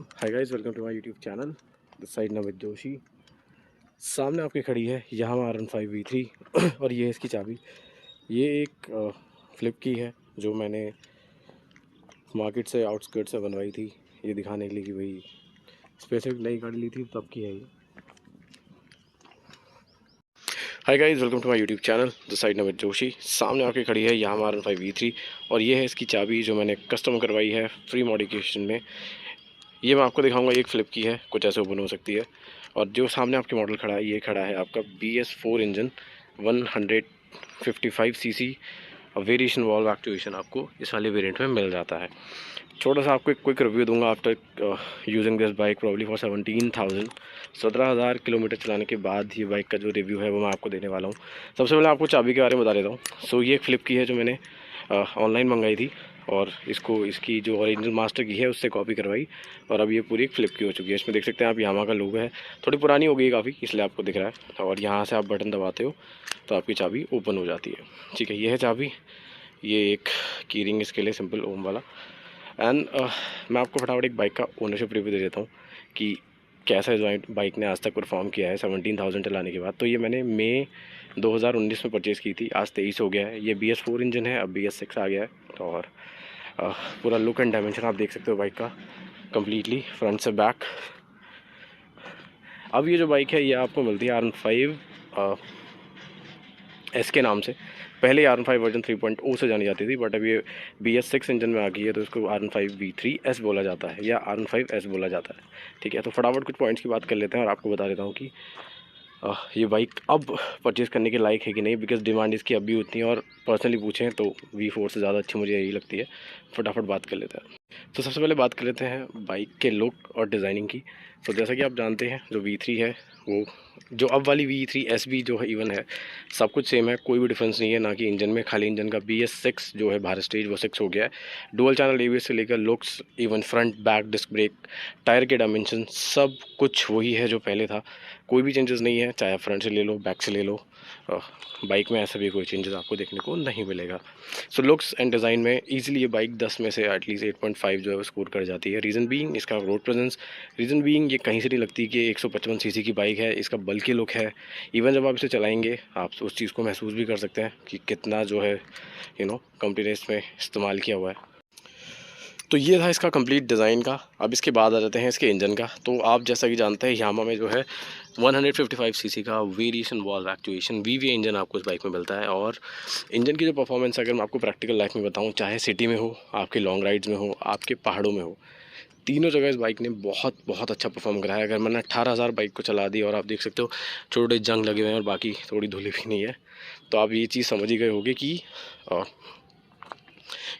Hi guys, welcome to my YouTube channel. This side Namit Joshi. सामने आपकी खड़ी है यामाहा R15V3 और ये है इसकी चाबी। ये एक फ्लिप की है जो मैंने मार्केट से आउटस्कर्ट से बनवाई थी, ये दिखाने के लिए कि भाई स्पेसिफिक नई गाड़ी ली थी तब की है ये। Hi guys, welcome to my YouTube channel. This side Namit Joshi. सामने आपकी खड़ी है यामाहा R15V3 और ये है इसकी चाबी जो मैंने कस्टम करवाई है फ्री मॉडिफिकेशन में। ये मैं आपको दिखाऊंगा, एक फ्लिप की है, कुछ ऐसे ओपन हो सकती है। और जो सामने आपके मॉडल खड़ा है, ये खड़ा है आपका BS4 engine 155 CC variation valve activation आपको इस वाले वेरिएंट में मिल जाता है। छोटा सा आपको एक क्विक रिव्यू दूंगा after using this bike probably for 17,000 kilometre चलाने के बाद ये बाइक का जो रिव्यू है वो मैं आपको देने वाला हूँ। सबसे पहले आपको चाबी के बारे में बता देता हूँ। सो ये एक फ्लिप की है जो मैंने ऑनलाइन मंगाई थी और इसकी जो ओरिजिनल मास्टर की है उससे कॉपी करवाई और अब ये पूरी एक फ्लिप की हो चुकी है। इसमें देख सकते हैं आप यामाहा का लोगो है, थोड़ी पुरानी हो गई है काफ़ी, इसलिए आपको दिख रहा है। और यहाँ से आप बटन दबाते हो तो आपकी चाबी ओपन हो जाती है। ठीक है, ये है चाबी। ये एक की रिंग इसके लिए सिंपल ओम वाला। एंड मैं आपको फटाफट एक बाइक का ओनरशिप रिव्यू दे देता हूँ कि कैसा इस बाइक ने आज तक परफॉर्म किया है 17,000 चलाने के बाद। तो ये मैंने मई 2019 में परचेज़ की थी, आज 23 हो गया है। ये BS4 इंजन है, अब BS6 आ गया है। और पूरा लुक एंड डायमेंशन आप देख सकते हो बाइक का कम्प्लीटली फ्रंट से बैक। अब ये जो बाइक है ये आपको मिलती है R15 एस के नाम से। पहले R15 वर्जन 3.0 से जानी जाती थी, बट अब ये BS6 इंजन में आ गई है तो इसको R15V3S बोला जाता है या R15S बोला जाता है। ठीक है, तो फटाफट कुछ पॉइंट्स की बात कर लेते हैं और आपको बता देता हूँ कि ये बाइक अब परचेज़ करने के लायक है कि नहीं, बिकॉज़ डिमांड इसकी अब भी उतनी है और पर्सनली पूछें तो V4 से ज़्यादा अच्छी मुझे यही लगती है। फटाफट बात कर लेते हैं। तो सबसे पहले बात कर लेते हैं बाइक के लुक और डिज़ाइनिंग की। तो जैसा कि आप जानते हैं जो V3 है वो जो अब वाली V3S भी जो है इवन है, सब कुछ सेम है, कोई भी डिफरेंस नहीं है ना कि इंजन में। खाली इंजन का BS6 जो है भारत स्टेज वो 6 हो गया है। डुअल चैनल ABS से लेकर looks, even front back disc brake, tyre के डायमेंशन सब कुछ वही है जो पहले था। कोई भी चेंजेस नहीं है, चाहे आप फ्रंट से ले लो बैक से ले लो, बाइक में ऐसा भी कोई चेंजेस आपको देखने को नहीं मिलेगा। सो लुक्स एंड डिज़ाइन में ईजिली ये बाइक 10 में से एटलीस्ट 8.5 जो है वो स्कोर कर जाती है। रीज़न बीइंग इसका रोड प्रेजेंस, रीज़न बीइंग ये कहीं से नहीं लगती कि 155 सीसी की बाइक है। इसका बल्कि लुक है, इवन जब आप इसे चलाएंगे आप उस चीज़ को महसूस भी कर सकते हैं कि कितना जो है कंपनी ने इसमें इस्तेमाल किया हुआ है। तो ये था इसका कंप्लीट डिज़ाइन का। अब इसके बाद आ जाते हैं इसके इंजन का। तो आप जैसा कि जानते हैं यामाहा में जो है 155 सीसी का variation valve actuation VVA engine आपको इस बाइक में मिलता है। और इंजन की जो परफॉर्मेंस अगर मैं आपको प्रैक्टिकल लाइफ में बताऊं, चाहे सिटी में हो, आपके लॉन्ग राइड्स में हो, आपके पहाड़ों में हो, तीनों जगह इस बाइक ने बहुत बहुत अच्छा परफॉर्म करा है। अगर मैंने 18,000 बाइक को चला दी और आप देख सकते हो छोटे जंग लगे हुए हैं और बाकी थोड़ी धुली भी नहीं है, तो आप ये चीज़ समझ ही गए होगे कि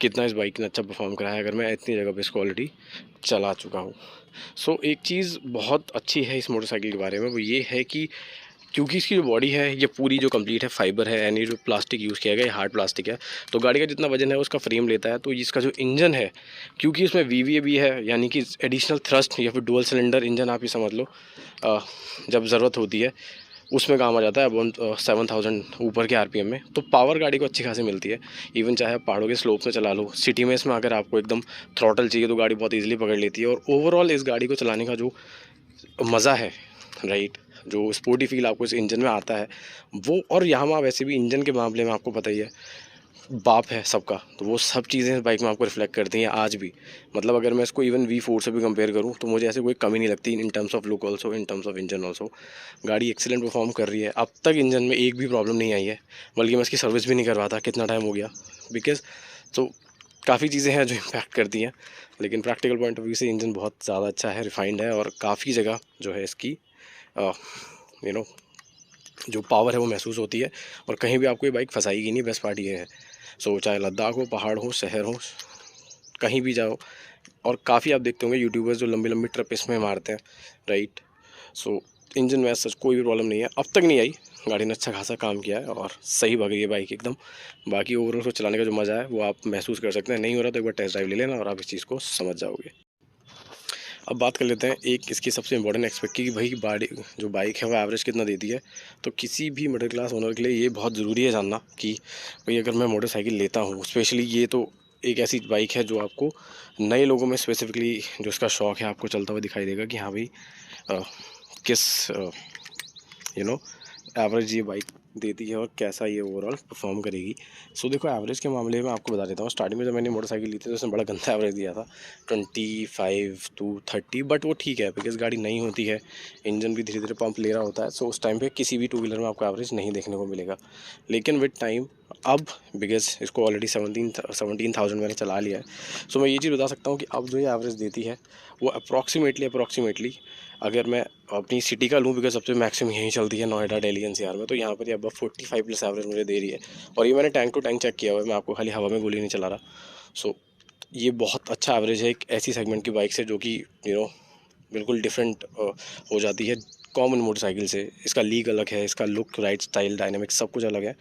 कितना इस बाइक ने अच्छा परफॉर्म करा है अगर मैं इतनी जगह बेस्ट क्वालिटी चला चुका हूँ। सो एक चीज़ बहुत अच्छी है इस मोटरसाइकिल के बारे में, वो ये है कि क्योंकि इसकी जो बॉडी है ये पूरी जो कंप्लीट है फाइबर है, यानी जो प्लास्टिक यूज़ किया गया है हार्ड प्लास्टिक है, तो गाड़ी का जितना वजन है उसका फ्रेम लेता है। तो इसका जो इंजन है, क्योंकि इसमें VVA भी है, यानी कि एडिशनल थ्रस्ट या फिर डुअल सिलेंडर इंजन आप ये समझ लो, जब ज़रूरत होती है उसमें काम आ जाता है। अब 7,000 ऊपर के RPM में तो पावर गाड़ी को अच्छी खासी मिलती है। इवन चाहे आप पहाड़ों के स्लोप में चला लो, सिटी में इसमें अगर आपको एकदम थ्रॉटल चाहिए तो गाड़ी बहुत ईजिली पकड़ लेती है। और ओवरऑल इस गाड़ी को चलाने का जो मज़ा है, राइट, जो स्पोर्टी फील आपको इस इंजन में आता है वो, और यामाहा वैसे भी इंजन के मामले में आपको पता ही है बाप है सबका, तो वो सब चीज़ें इस बाइक में आपको रिफ्लेक्ट करती हैं आज भी। मतलब अगर मैं इसको इवन V4 से भी कंपेयर करूं तो मुझे ऐसे कोई कमी नहीं लगती इन terms of look also, in terms of engine also. गाड़ी एक्सीलेंट परफॉर्म कर रही है, अब तक इंजन में एक भी प्रॉब्लम नहीं आई है, बल्कि मैं इसकी सर्विस भी नहीं करवाता, कितना टाइम हो गया, बिकॉज तो काफ़ी चीज़ें हैं जो इम्पैक्ट करती हैं। लेकिन प्रैक्टिकल पॉइंट ऑफ व्यू से इंजन बहुत ज़्यादा अच्छा है, रिफाइंड है और काफ़ी जगह जो है इसकी यू नो जो पावर है वो महसूस होती है और कहीं भी आपको ये बाइक फंसाएगी नहीं। बेस्ट पार्ट ये है। सो चाहे लद्दाख हो, पहाड़ हो, शहर हो, कहीं भी जाओ। और काफ़ी आप देखते होंगे यूट्यूबर्स जो लंबी लंबी ट्रिप इसमें मारते हैं, राइट। सो इंजन में सच कोई भी प्रॉब्लम नहीं है, अब तक नहीं आई। गाड़ी ने अच्छा खासा काम किया है और सही भाग रही है बाइक एकदम। बाकी ओवरऑल को चलाने का जो मज़ा है वो आप महसूस कर सकते हैं। नहीं हो रहा तो एक बार टेस्ट ड्राइव ले लेना और आप इस चीज़ को समझ जाओगे। अब बात कर लेते हैं एक इसकी सबसे इंपॉर्टेंट एस्पेक्ट की, कि भाई बाड़ी जो बाइक है वो एवरेज कितना देती है। तो किसी भी मिडिल क्लास ओनर के लिए ये बहुत ज़रूरी है जानना कि भाई अगर मैं मोटरसाइकिल लेता हूँ, स्पेशली ये तो एक ऐसी बाइक है जो आपको नए लोगों में स्पेसिफिकली जो इसका शौक़ है आपको चलता हुआ दिखाई देगा कि हाँ भाई किस एवरेज ये बाइक देती है और कैसा ये ओवरऑल परफॉर्म करेगी। सो देखो एवरेज के मामले में आपको बता देता हूँ, स्टार्टिंग में जब मैंने मोटरसाइकिल ली थी तो उसने बड़ा गंदा एवरेज दिया था 25 to 30, बट वो ठीक है बिकॉज़ गाड़ी नई होती है, इंजन भी धीरे धीरे पंप ले रहा होता है। सो उस टाइम पे किसी भी टू व्हीलर में आपको एवरेज नहीं देखने को मिलेगा। लेकिन विद टाइम अब बिकॉज़ इसको ऑलरेडी 17,000 मैंने चला लिया है, सो मैं ये चीज़ बता सकता हूँ कि अब जो ये एवरेज देती है वो अप्रॉक्सीमेटली अगर मैं अपनी सिटी का लूँ, बिकॉज सबसे मैक्सिमम यहीं चलती है नोएडा, दिल्ली एनसीआर में, तो यहाँ पर ये अब 45 प्लस एवरेज मुझे दे रही है। और ये मैंने टैंक टू टैंक चेक किया हुआ है, मैं आपको खाली हवा में गोली नहीं चला रहा। सो ये बहुत अच्छा एवरेज है एक ऐसी सेगमेंट की बाइक से जो कि बिल्कुल डिफरेंट हो जाती है कॉमन मोटरसाइकिल से। इसका लीक अलग है, इसका लुक, राइड, स्टाइल, डायनामिक्स सब कुछ अलग है।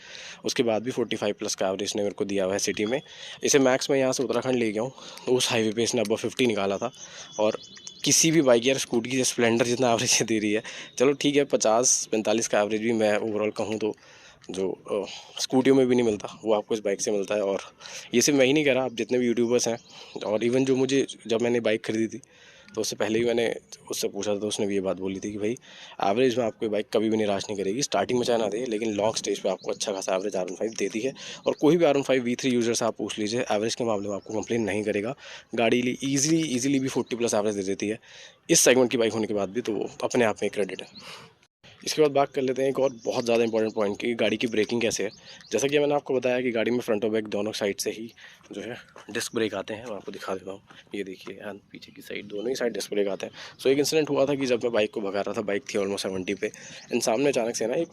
उसके बाद भी 45 प्लस का एवरेज ने मेरे को दिया हुआ है सिटी में। इसे मैक्स मैं यहाँ से उत्तराखंड ले गया हूँ तो उस हाईवे पे इसने अब 50 निकाला था। और किसी भी बाइक यार स्कूटी की स्प्लेंडर जितना एवरेज दे रही है, चलो ठीक है 50-45 का एवरेज भी मैं ओवरऑल कहूँ तो जो स्कूटियों में भी नहीं मिलता वो आपको इस बाइक से मिलता है। और ये सिर्फ मैं ही नहीं कह रहा, आप जितने भी यूट्यूबर्स हैं, और इवन जो मुझे जब मैंने बाइक ख़रीदी थी तो उससे पहले भी मैंने उससे पूछा था तो उसने भी ये बात बोली थी कि भाई एवरेज में आपको बाइक कभी भी निराश नहीं करेगी, स्टार्टिंग में चाहे ना दे लेकिन लॉन्ग स्टेज पे आपको अच्छा खासा एवरेज R15 देती है। और कोई भी R15 V3 यूज़र से आप पूछ लीजिए, एवरेज के मामले में आपको कंप्लेन नहीं करेगा। गाड़ी ईजिली भी 40 प्लस एवरेज दे देती है इस सेगमेंट की बाइक होने के बाद भी, तो वो अपने आप में क्रेडिट है। इसके बाद बात कर लेते हैं एक और बहुत ज़्यादा इंपॉर्टेंट पॉइंट की, गाड़ी की ब्रेकिंग कैसे है। जैसा कि मैंने आपको बताया कि गाड़ी में फ्रंट और बैक दोनों साइड से ही जो है डिस्क ब्रेक आते हैं। मैं आपको दिखा देता हूँ, ये देखिए एंड पीछे की साइड दोनों ही साइड डिस्क ब्रेक आते हैं। सो एक इंसिडेंट हुआ था कि जब मैं बाइक को भगा रहा था, बाइक थी ऑलमोस्ट 70 पे, एंड सामने अचानक से ना एक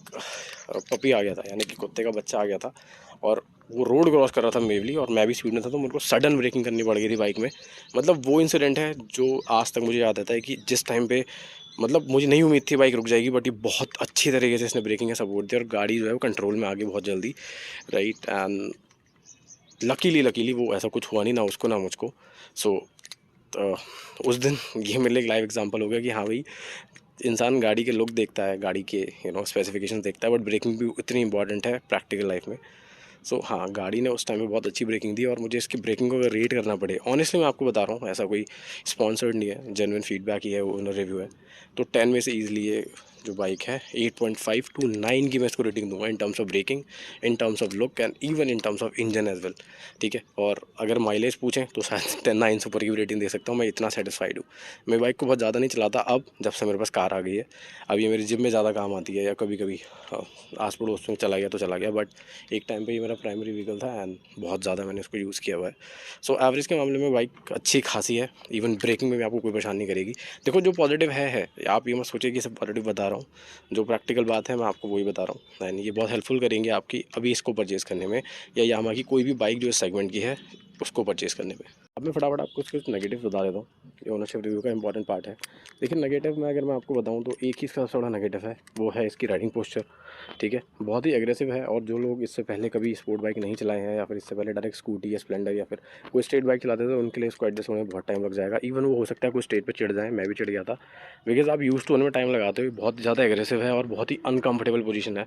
पपी आ गया था, यानी कि कुत्ते का बच्चा आ गया था, और वो रोड क्रॉस कर रहा था मेबली, और मैं भी स्पीड में था, तो मेरे को सडन ब्रेकिंग करनी पड़ गई थी बाइक में। मतलब वो इंसिडेंट है जो आज तक मुझे याद आता है कि जिस टाइम पे मतलब मुझे नहीं उम्मीद थी बाइक रुक जाएगी, बट ये बहुत अच्छी तरीके से इसने ब्रेकिंग का सपोर्ट दिया और गाड़ी जो है वो कंट्रोल में आ गई बहुत जल्दी, राइट। एंड लकीली वो ऐसा कुछ हुआ नहीं, ना उसको ना मुझको। सो उस दिन ये मेरे लिए एक लाइव एग्जांपल हो गया कि हाँ भाई, इंसान गाड़ी के लुक देखता है, गाड़ी के स्पेसिफिकेशन देखता है, बट ब्रेकिंग भी उतनी इंपॉर्टेंट है प्रैक्टिकल लाइफ में। सो हाँ, गाड़ी ने उस टाइम में बहुत अच्छी ब्रेकिंग दी, और मुझे इसकी ब्रेकिंग को अगर रेट करना पड़े, ऑनेस्टली मैं आपको बता रहा हूँ, ऐसा कोई स्पॉन्सर्ड नहीं है, जेन्युइन फीडबैक ही है, ओनर रिव्यू है, तो 10 में से ईजिली ये जो बाइक है 8.5 to 9 की मैं इसको रेटिंग दूंगा, in terms of braking, in terms of look, and even in terms of engine as well, ठीक है। और अगर माइलेज पूछें तो शायद 10-9 से ऊपर की रेटिंग दे सकता हूँ, मैं इतना सेटिस्फाइड हूँ। मैं बाइक को बहुत ज़्यादा नहीं चलाता अब, जब से मेरे पास कार आ गई है। अब ये मेरी जिम में ज़्यादा काम आती है, या कभी कभी आस पड़ोस में चला गया तो चला गया, बट एक टाइम पे ये मेरा प्राइमरी व्हीकल था एंड बहुत ज़्यादा मैंने इसको यूज़ किया हुआ है। सो एवरेज के मामले में बाइक अच्छी खासी है, इवन ब्रेकिंग में भी आपको कोई परेशानी नहीं करेगी। देखो जो पॉजिटिव है, आप ये मत सोचिए कि सब पॉजिटिव बता रहा हूँ, जो प्रैक्टिकल बात है मैं आपको वही बता रहा हूँ, एंड ये बहुत हेल्पफुल करेंगे आपकी अभी इसको परचेज़ करने में, या यामाहा की कोई भी बाइक जो इस सेगमेंट की है उसको परचेज़ करने में। अब मैं फटाफट आपको कुछ नेगेटिव बता देता हूँ, ये ओनरशिप रिव्यू का इंपॉर्टेंट पार्ट है। लेकिन नेगेटिव में अगर मैं आपको बताऊँ तो एक ही इसका सबसे बड़ा नेगेटिव है, वो है इसकी राइडिंग पोस्चर, ठीक है। बहुत ही एग्रेसिव है, और जो लोग इससे पहले कभी स्पोर्ट बाइक नहीं चलाए हैं, या फिर इससे पहले डायरेक्ट स्कूटी या स्प्लेंडर या फिर कोई स्टेट बाइक चलाते थे, तो उनके लिए इसको एडजस्ट होने में बहुत टाइम लग जाएगा। इवन वो हो सकता है कोई स्टेट पे चिढ़ जाए, मैं भी चिढ़ गया था, बिकॉज आप यूज़ टू होने में टाइम लगाते हो, बहुत ज़्यादा एग्रेसिव है और बहुत ही अनकम्फर्टेबल पोजीशन है,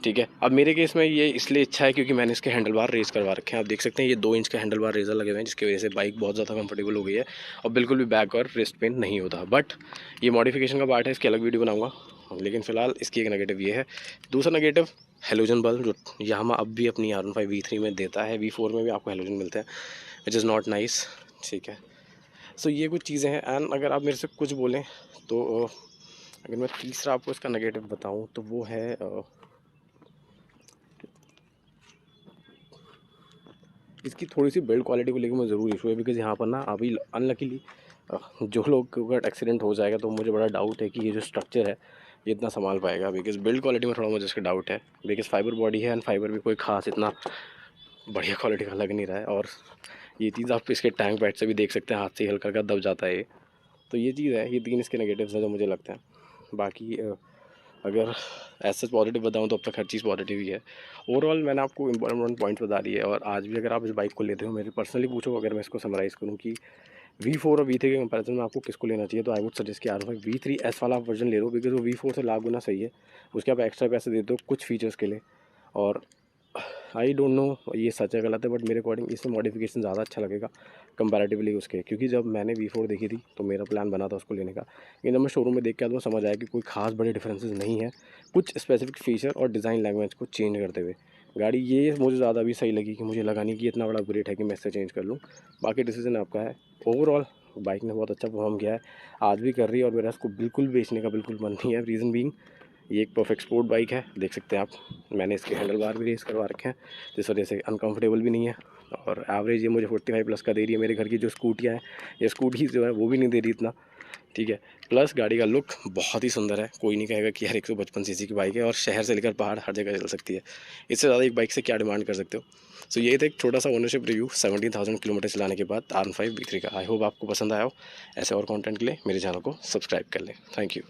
ठीक है। अब मेरे केस में ये इसलिए अच्छा है क्योंकि मैंने इसके हैंडल बार रेस करवा रखे हैं, आप देख सकते हैं ये 2 इंच के हैंडल बार रेजर लगे हुए हैं, जिसकी वजह से बाइक बहुत ज़्यादा कंफर्टेबल हो गई है और बिल्कुल भी बैक और रिस्ट पेन नहीं होता। बट ये मॉडिफिकेशन का पार्ट है, इसकी अलग वीडियो बनाऊंगा, लेकिन फ़िलहाल इसकी एक नेगेटिव ये है। दूसरा नेगेटिव, हेलोजन बल्ब जो यामाहा अब भी अपनी R15 V3 में देता है, V4 में भी आपको हेलोजन मिलते हैं, विच इज़ नॉट नाइस, ठीक है। सो ये कुछ चीज़ें हैं। एंड अगर आप मेरे से कुछ बोलें तो अगर मैं तीसरा आपको इसका नेगेटिव बताऊं तो वो है इसकी थोड़ी सी बिल्ड क्वालिटी को लेकर मैं ज़रूर इशू है, बिकॉज़ यहाँ पर ना अभी अनलकीली जो लोग को अगर एक्सीडेंट हो जाएगा तो मुझे बड़ा डाउट है कि ये जो स्ट्रक्चर है ये इतना संभाल पाएगा, बिकॉज़ बिल्ड क्वालिटी में थोड़ा मुझे इसका डाउट है, बिकॉज़ फाइबर बॉडी है एंड फाइबर भी कोई खास इतना बढ़िया क्वालिटी का लग नहीं रहा है। और ये चीज़ आप इसके टैंक पैड से भी देख सकते हैं, हाथ से ही हल्का हल्का दब जाता है ये, तो ये चीज़ है, ये 3 इसके नेगेटिव्स हैं जो मुझे लगता है। बाकी अगर ऐसे पॉजिटिव बताऊँ तो अब तक हर चीज़ पॉजिटिव ही है। ओवरऑल मैंने आपको इंपॉर्टेंट पॉइंट्स बता दिए, और आज भी अगर आप इस बाइक को लेते हो, मेरे पर्सनली पूछो अगर मैं इसको समराइज़ करूँ कि V4 और V3 के कंपैरिजन में आपको किसको लेना चाहिए, तो आई वुड सजेस्ट कि R5 V3S वाला आप वर्जन ले लो, बिकॉज़ वो V4 से लाख गुना सही है। उसके आप एक्स्ट्रा पैसे देते हो कुछ फीचर्स के लिए, और आई डोंट नो ये सच है गलत है, बट मेरे अकॉर्डिंग इसमें मॉडिफिकेशन ज़्यादा अच्छा लगेगा कंपैरेटिवली उसके, क्योंकि जब मैंने V4 देखी थी तो मेरा प्लान बना था उसको लेने का, लेकिन जब मैं शोरूम में देख के आया तो समझ आया कि कोई खास बड़े डिफरेंसेस नहीं है, कुछ स्पेसिफिक फीचर और डिज़ाइन लैंग्वेज को चेंज करते हुए गाड़ी ये मुझे ज़्यादा भी सही लगी कि मुझे लगा नहीं कि इतना बड़ा अपग्रेड है कि मैं इससे चेंज कर लूँ। बाकी डिसीजन आपका है। ओवरऑल बाइक ने बहुत अच्छा परफॉर्म किया है, आज भी कर रही है, और मेरा इसको बिल्कुल बेचने का बिल्कुल मन नहीं है। रीज़न बीइंग ये एक परफेक्ट स्पोर्ट बाइक है, देख सकते हैं आप, मैंने इसके हैंडल बार भी रेस करवा रखे हैं जिस वजह से अनकंफर्टेबल भी नहीं है, और एवरेज ये मुझे 45+ का दे रही है। मेरे घर की जो स्कूटियाँ हैं, ये स्कूटी जो है वो भी नहीं दे रही इतना, ठीक है। प्लस गाड़ी का लुक बहुत ही सुंदर है, कोई नहीं कहेगा कि यार 155 सीसी की बाइक है और शहर से लेकर पहाड़ हर जगह चल सकती है। इससे ज़्यादा एक बाइक से क्या डिमांड कर सकते हो। सो ये था एक छोटा सा ओनरशिप रिव्यू 17,000 किलोमीटर चलाने के बाद R15 B3 का। आई होप आपको पसंद आया हो। ऐसे और कंटेंट के लिए मेरे चैनल को सब्सक्राइब कर लें। Thank you.